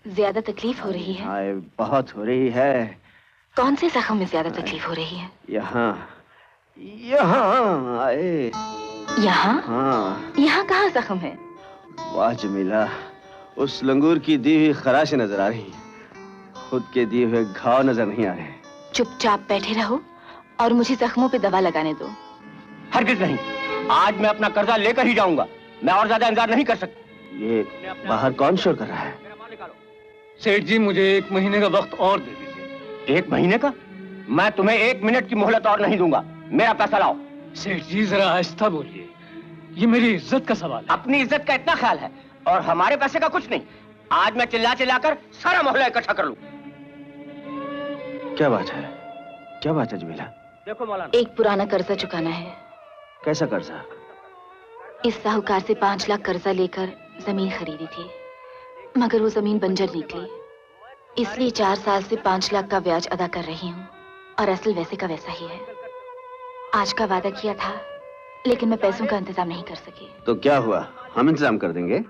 ज्यादा तकलीफ हो रही है? हाय, बहुत हो रही है। कौन से जख्म में ज्यादा तकलीफ हो रही है? यहाँ यहाँ आए। यहाँ? हाँ। यहाँ कहाँ जख्म है? वाह जमीला, उस लंगूर की दी हुई खराशें नजर आ रही हैं, खुद के दिए हुए घाव नजर नहीं आ रहे। चुपचाप बैठे रहो और मुझे जख्मों पे दवा लगाने दो। हरगिज नहीं, आज मैं अपना कर्जा लेकर ही जाऊंगा। मैं और ज्यादा इंतजार नहीं कर सकता। ये बाहर कौन शोर कर रहा है? सेठ जी, मुझे 1 महीने का वक्त और दे दीजिए। 1 महीने का? मैं तुम्हें 1 मिनट की मोहलत और नहीं दूंगा। मेरा पैसा लाओ। सेठ जी जरा आहिस्ता बोलिए, ये मेरी इज्जत का सवाल है। अपनी इज्जत का इतना ख्याल है और हमारे पैसे का कुछ नहीं। आज मैं चिल्ला चिल्लाकर सारा मोहल्ला इकट्ठा कर लूं। क्या बात है? क्या बात है जमीला? देखो मौलाना, एक पुराना कर्जा चुकाना है। कैसा कर्जा? इस साहूकार से 5 लाख कर्जा लेकर जमीन खरीदी थी, मगर वो जमीन बंजर निकली। इसलिए 4 साल से 5 लाख का ब्याज अदा कर रही हूँ और असल वैसे का वैसा ही है। आज का वादा किया था, लेकिन मैं पैसों का इंतजाम नहीं कर सकी। तो क्या हुआ, हम इंतजाम कर देंगे।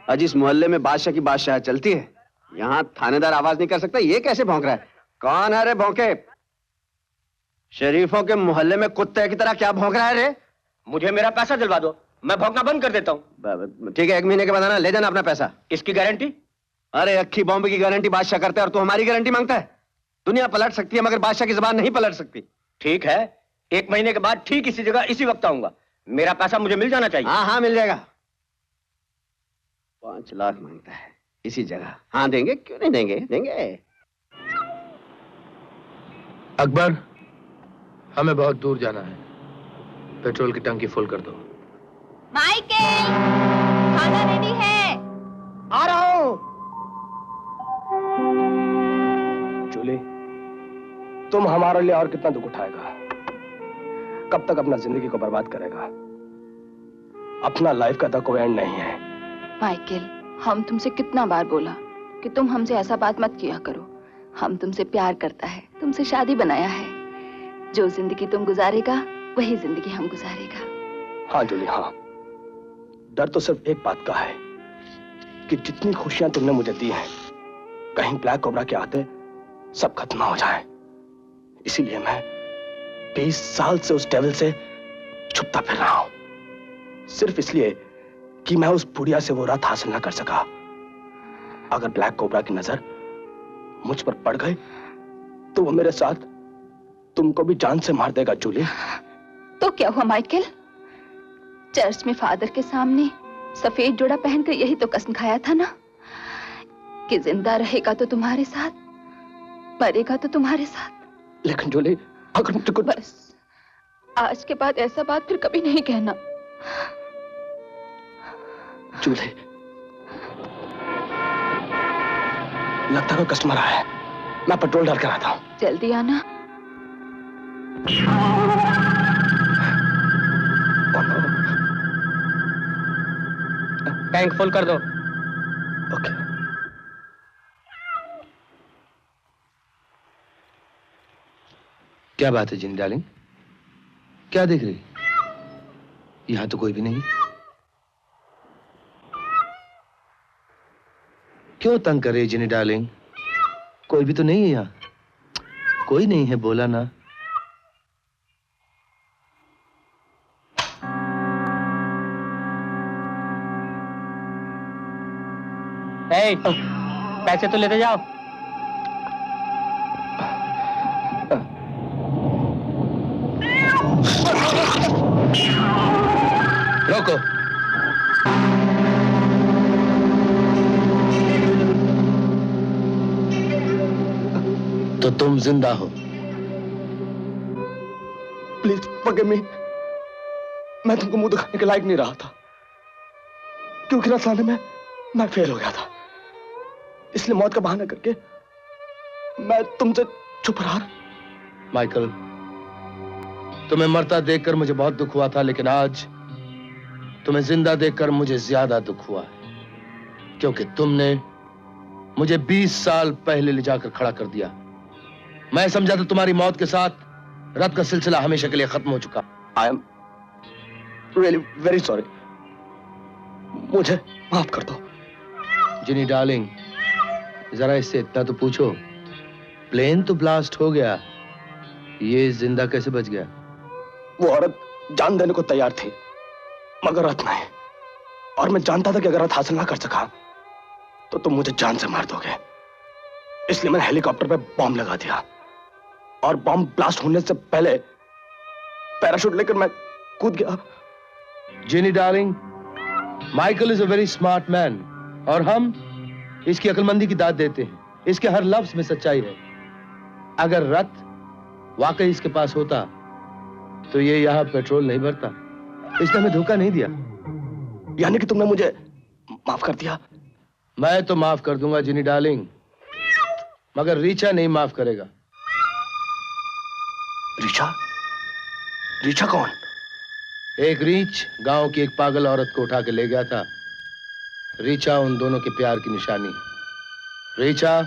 आज इस मोहल्ले में बादशाह की बादशाह चलती है, यहाँ थानेदार आवाज नहीं कर सकता। ये कैसे भौंक रहा है? कौन है रे भौंके? शरीफों के मोहल्ले में कुत्ते की तरह क्या भौंक रहा है रे? मुझे मेरा पैसा दिलवा दो, मैं भौंकना बंद कर देता हूँ। ठीक है, 1 महीने के बाद आना, ले जाना अपना पैसा। इसकी गारंटी? अरे अक्खी बॉम्ब की गारंटी बादशाह करता है और तू हमारी गारंटी मांगता है? दुनिया पलट सकती है मगर बादशाह की जुबान नहीं पलट सकती। ठीक है, 1 महीने के बाद ठीक इसी जगह इसी वक्त आऊंगा। मेरा पैसा मुझे मिल जाना चाहिए। हाँ हाँ, मिल जाएगा। 5 लाख मांगता है इसी जगह। हाँ देंगे, क्यों नहीं देंगे, देंगे। अकबर, हमें बहुत दूर जाना है, पेट्रोल की टंकी फुल कर दो। माइकल, खाना रेडी है। आ रहा हूं। जूली, तुम हमारे लिए और कितना दुख उठाएगा? कब तक अपना जिंदगी को बर्बाद करेगा? अपना लाइफ का तो कोई एंड नहीं है। माइकल, हम तुमसे कितना बार बोला कि तुम हमसे ऐसा बात मत किया करो। हम तुमसे प्यार करता है, तुमसे शादी बनाया है। जो जिंदगी तुम गुजारेगा वही जिंदगी हम गुजारेगा। हाँ जूली, हाँ। डर तो सिर्फ एक बात का है कि जितनी खुशियां तुमने मुझे दी हैं, कहीं ब्लैक कोबरा के आते सब खत्म हो जाए। इसीलिए मैं 20 साल से उस डेविल से छुपता फिर रहा हूं, सिर्फ इसलिए कि मैं उस बुढ़िया से वो रात हासिल ना कर सका। अगर ब्लैक कोबरा की नजर मुझ पर पड़ गई तो वो मेरे साथ तुमको भी जान से मार देगा जूली। तो क्या हुआ माइकल? चर्च में फादर के सामने सफेद जोड़ा पहनकर यही तो कसम खाया था ना कि जिंदा रहेगा तो तुम्हारे साथ, मरेगा तो तुम्हारे साथ। लेकिन जूली, अगर मुझे कुछ... बस आज के बाद ऐसा बात फिर कभी नहीं कहना। जूली, लगता है कोई कस्टमर आया है। मैं पेट्रोल डाल कर आता हूँ। जल्दी आना। टैंक फुल कर दो। ओके। क्या बात है जिनी डार्लिंग, क्या देख रही? यहां तो कोई भी नहीं। क्यों तंग कर रही जिनी डार्लिंग? कोई भी तो नहीं है यहाँ। कोई नहीं है, बोला ना। पैसे तो लेते जाओ। रोको। तो तुम जिंदा हो? Please forgive me. मैं तुमको मुंह दिखाने के लायक नहीं रहा था, क्योंकि रसाने में मैं फेल हो गया था। इसलिए मौत का बहाना करके मैं तुमसे छुप रहा। माइकल, तुम्हें मरता देखकर मुझे बहुत दुख हुआ था, लेकिन आज तुम्हें जिंदा देखकर मुझे ज्यादा दुख हुआ है, क्योंकि तुमने मुझे 20 साल पहले ले जाकर खड़ा कर दिया। मैं समझा था तुम्हारी मौत के साथ रत का सिलसिला हमेशा के लिए खत्म हो चुका। I am really very sorry. मुझे माफ कर दो। जिनी डार्लिंग, जरा इससे इतना तो पूछो, प्लेन तो ब्लास्ट हो गया, ये जिंदा कैसे बच गया? वो औरत जान देने को तैयार थी, मगर रथ नहीं। और मैं जानता था कि अगर रथ हासिल ना कर सका तो तुम मुझे जान से मार दोगे। इसलिए मैंने हेलीकॉप्टर पे बॉम्ब लगा दिया और बॉम्ब ब्लास्ट होने से पहले पैराशूट लेकर मैं कूद गया। Ginny darling, Michael is a very smart man और हम इसकी अक्लमंदी की दाद देते हैं। इसके हर लफ्ज में सच्चाई है। अगर रथ वाकई इसके पास होता तो ये यहाँ पेट्रोल नहीं भरता। इसने हमें धोखा नहीं दिया। यानी कि तुमने मुझे माफ कर दिया? मैं तो माफ कर दूंगा जिनी डार्लिंग, मगर रीचा नहीं माफ करेगा। रीचा? रीचा कौन? एक रीछ गांव की एक पागल औरत को उठा के ले गया था। रीचा उन दोनों के प्यार की निशानी है। रीचा,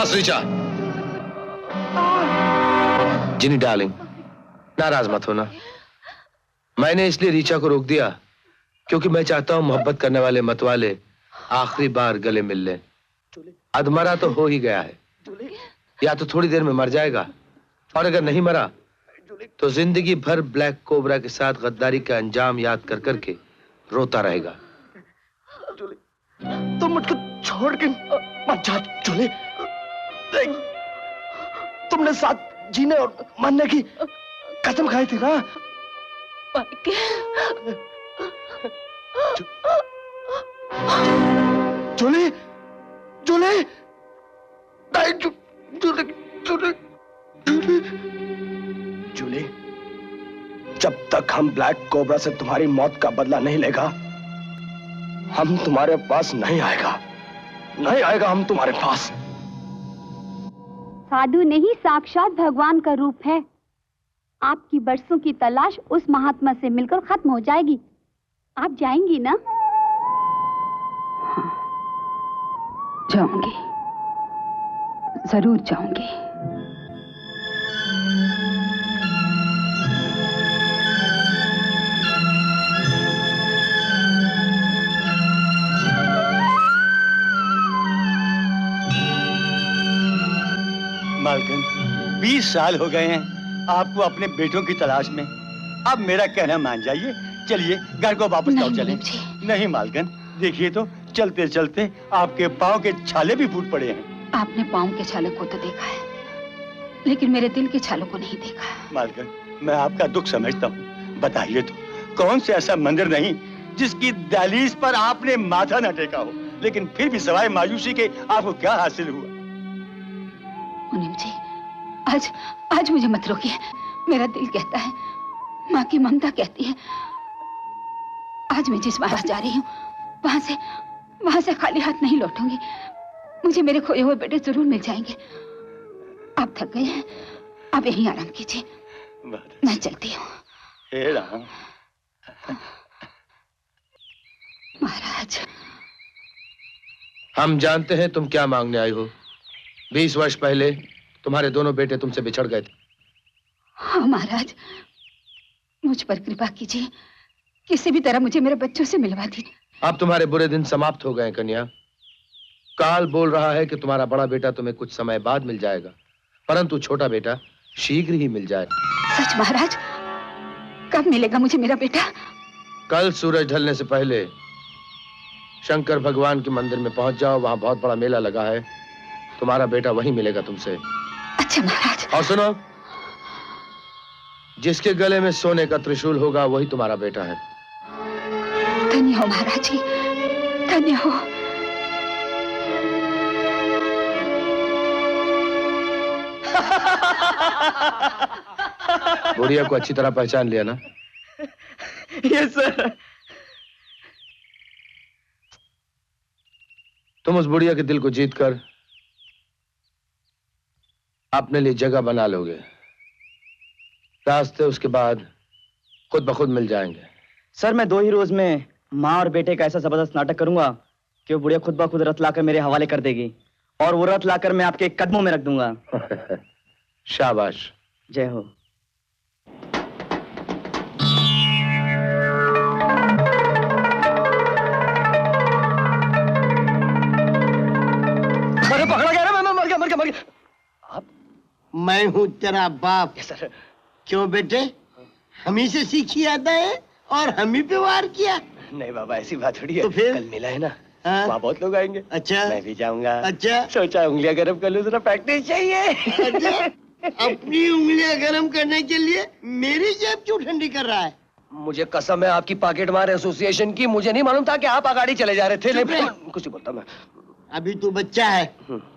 रीचा। जिनी डार्लिंग, नाराज मत होना। मैंने इसलिए रीचा को रोक दिया क्योंकि मैं चाहता हूं मोहब्बत करने वाले मतवाले आखिरी बार गले मिल लें। अधमरा तो हो ही गया है, या तो थोड़ी देर में मर जाएगा, और अगर नहीं मरा तो जिंदगी भर ब्लैक कोबरा के साथ गद्दारी का अंजाम याद कर करके रोता रहेगा। तुम मुझको छोड़ के मत जा जूली। देख, तुमने साथ जीने और मरने की कसम खाई थी ना? जूली, जूली, नहीं, जूली, जूली, जूली, जूली, जब तक हम ब्लैक कोबरा से तुम्हारी मौत का बदला नहीं लेगा, हम तुम्हारे पास नहीं आएगा, नहीं आएगा हम तुम्हारे पास। साधु नहीं, साक्षात भगवान का रूप है। आपकी बरसों की तलाश उस महात्मा से मिलकर खत्म हो जाएगी। आप जाएंगी ना? हाँ, जाऊंगी, जरूर जाऊंगी। मालकिन, 20 साल हो गए हैं आपको अपने बेटों की तलाश में। अब मेरा कहना मान जाइए, चलिए घर को वापस लौट चलें। नहीं मालकिन, देखिए तो चलते चलते आपके पाँव के छाले भी फूट पड़े हैं। आपने पाँव के छालों को तो देखा है, लेकिन मेरे दिल के छालों को नहीं देखा। मालकिन, मैं आपका दुख समझता हूँ। बताइए तो, कौन से ऐसा मंदिर नहीं जिसकी दहलीज पर आपने माथा न टेका हो, लेकिन फिर भी सवाए मायूसी के आपको क्या हासिल हुआ? मुनीम जी, आज मुझे मत रोकिए। मेरा दिल कहता है, माँ की ममता कहती है। आज मैं जिस बार जा रही हूँ वहां से खाली हाथ नहीं लौटूंगी। मुझे मेरे खोए हुए बेटे जरूर मिल जाएंगे। आप थक गए हैं, आप यहीं आराम कीजिए, मैं चलती हूँ। हे राम। महाराज, हम जानते हैं तुम क्या मांगने आई हो। 20 वर्ष पहले तुम्हारे दोनों बेटे तुमसे बिछड़ गए थे। हाँ महाराज, मुझ पर कृपा कीजिए, किसी भी तरह मुझे मेरे बच्चों से मिलवा दीजिए। अब तुम्हारे बुरे दिन समाप्त हो गए कन्या। काल बोल रहा है कि तुम्हारा बड़ा बेटा तुम्हें कुछ समय बाद मिल जाएगा, परंतु छोटा बेटा शीघ्र ही मिल जाएगा। सच महाराज? कब मिलेगा मुझे मेरा बेटा? कल सूरज ढलने से पहले शंकर भगवान के मंदिर में पहुंच जाओ, वहां बहुत बड़ा मेला लगा है, तुम्हारा बेटा वहीं मिलेगा तुमसे। अच्छा महाराज। और सुनो, जिसके गले में सोने का त्रिशूल होगा वही तुम्हारा बेटा है। धन्य हो महाराज जी, धन्य हो। बुढ़िया को अच्छी तरह पहचान लिया ना? Yes sir. तुम उस बुढ़िया के दिल को जीतकर अपने लिए जगह बना लोगे। रास्ते उसके बाद खुद ब खुद मिल जाएंगे। सर मैं 2 ही रोज में माँ और बेटे का ऐसा जबरदस्त नाटक करूंगा कि वो बुढ़िया खुद ब खुद रथ लाकर मेरे हवाले कर देगी, और वो रथ लाकर मैं आपके कदमों में रख दूंगा। शाबाश। जय हो। अरे पकड़ा गया ना, मैं मर गया। आप? मैं हूँ तेरा बाप। सर। क्यों बेटे, हम ही से सीखी आता है और हम ही पे वार किया? नहीं बाबा, ऐसी बात थोड़ी है। तो फिर? कल मिला है ना, हाँ? वहाँ बहुत लोग आएंगे। अच्छा। मैं भी जाऊंगा। अच्छा। सोचा उंगलियां गर्म कर लूं, जरा प्रैक्टिस चाहिए। अच्छा, अपनी उंगलियां गर्म करने के लिए मेरी जेब क्यों ठंडी कर रहा है? मुझे कसम है आपकी पॉकेट मार एसोसिएशन की, मुझे नहीं मालूम था कि आप आगाड़ी चले जा रहे थे। नहीं, कुछ नहीं बोलता मैं। अभी तू बच्चा है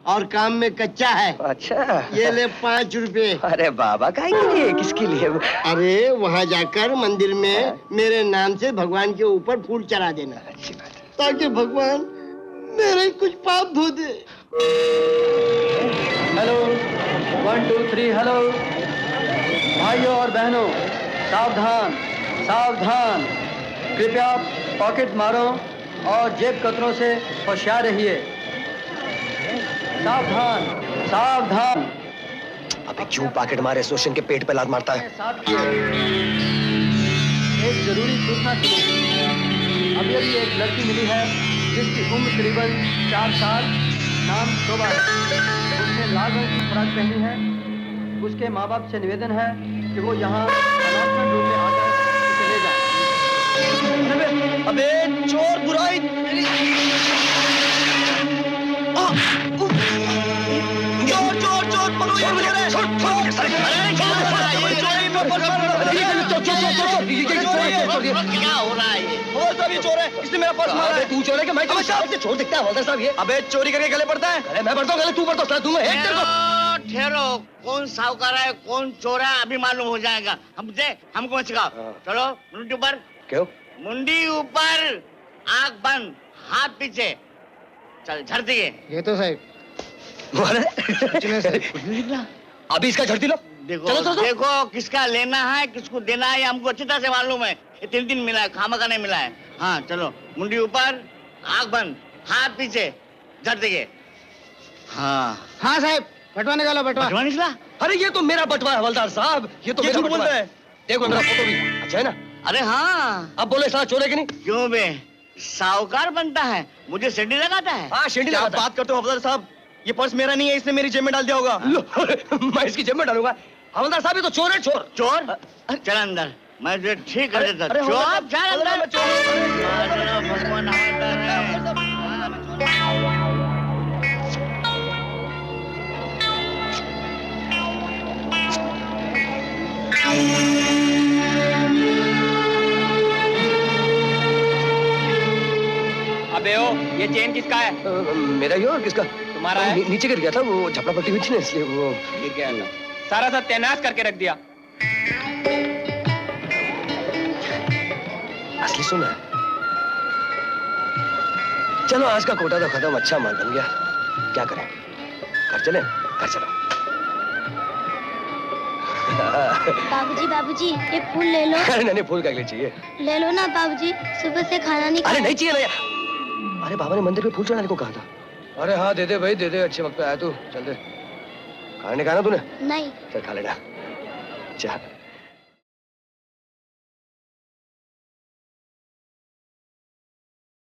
और काम में कच्चा है। अच्छा। ये ले 5 रुपए। अरे बाबा, काहे के लिए, किसके लिए? अरे वहाँ जाकर मंदिर में मेरे नाम से भगवान के ऊपर फूल चढ़ा देना, अच्छी बात है। ताकि भगवान मेरे कुछ पाप धो दे। Hello 1 2 3 hello. भाइयों और बहनों, सावधान सावधान, कृपया पॉकेट मारो और जेब कतरों से होशियार रहिए। सावधान सावधान। अबे क्यों पॉकेट मार एसोसिएशन के पेट पे लात मारता है? एक जरूरी सूचना सुनो। अभी अभी एक लड़की मिली है जिसकी उम्र करीबन 4 साल, नाम शोभा है। उसने लाल रंग की फ्रॉक पहनी है। उसके माँ बाप से निवेदन है कि वो यहाँ अनाथालय रूम में आकर उसे ले जाए। अबे चोर, बुराई। चोर चोर चोर, पकड़ो ये मुझे। क्या हो रहा है? ये चोर है, इसने मेरा पर्स मारा है। तू चोर है कि मैं चोर दिखता है हवलदार साहब? ये अबे चोरी करके गले पड़ता है। अरे मैं पड़ता हूँ गले, तू पड़ता हूँ, दूंगा एक तेरे को। ठहरो, कौन साहूकार है कौन चोर है अभी मालूम हो जाएगा। हमको मत सिखाओ। चलो मुंडी ऊपर। क्यों? मुंडी ऊपर, आंख बंद, हाथ पीछे। चल झड़ दिए। ये तो साहब अभी इसका झड़ती लो। देखो चलो, चलो, चलो। देखो किसका लेना है किसको देना है हमको अच्छी तरह से मालूम है। ये 3 दिन मिला है, खामा का नहीं मिला है। हाँ चलो, मुंडी ऊपर, आंख बंद, हाथ पीछे, झड़ दिए। हाँ हाँ साहब, बटवा निकालो, बटवा निकला। अरे ये तो मेरा बटवा है हवलदार साहब, ये तो मेरा बटवा है। देखो मेरा फोटो भी अच्छा है ना? अरे हाँ। अब बोले साला चोर है कि नहीं? क्यों बे, साहूकार बनता है, मुझे सीढ़ी लगाता है। हाँ सीढ़ी लगाता है। बात करते हो हवलदार साहब? ये पर्स मेरा नहीं है, इसने मेरी जेब में डाल दिया होगा। मैं इसकी जेब में डालूंगा? हवलदार साहब ये तो चोर है, चोर। चोर? चल अंदर, मैं तुझे ठीक कर देता। अरे चोर चल अंदर। चोर। भगवान हवलदार है। अबे ओ, ये चेन किसका है? मेरा ही और किसका? तुम्हारा है? नीचे गिर गया था, वो झपड़ा पट्टी हुई थी ना, इसलिए वो गिर गया था। सारा सत्यानाश करके रख दिया। असली सुना है। चलो आज का कोटा तो खत्म, अच्छा माल बन गया। क्या करें, घर चले? घर चलो। बाबूजी बाबूजी, ये फूल ले लो। अरे नहीं, फूल क्या चाहिए? ले लो ना बाबूजी, सुबह से खाना नहीं अरे खाया। नहीं चाहिए ना। अरे बाबा ने मंदिर पे फूल चढ़ाने को कहा था। अरे हाँ दे दे भाई, दे दे, अच्छे वक्त पे आया तू। चल दे। खाने खाना तूने? नहीं। चल खा लेना। चल।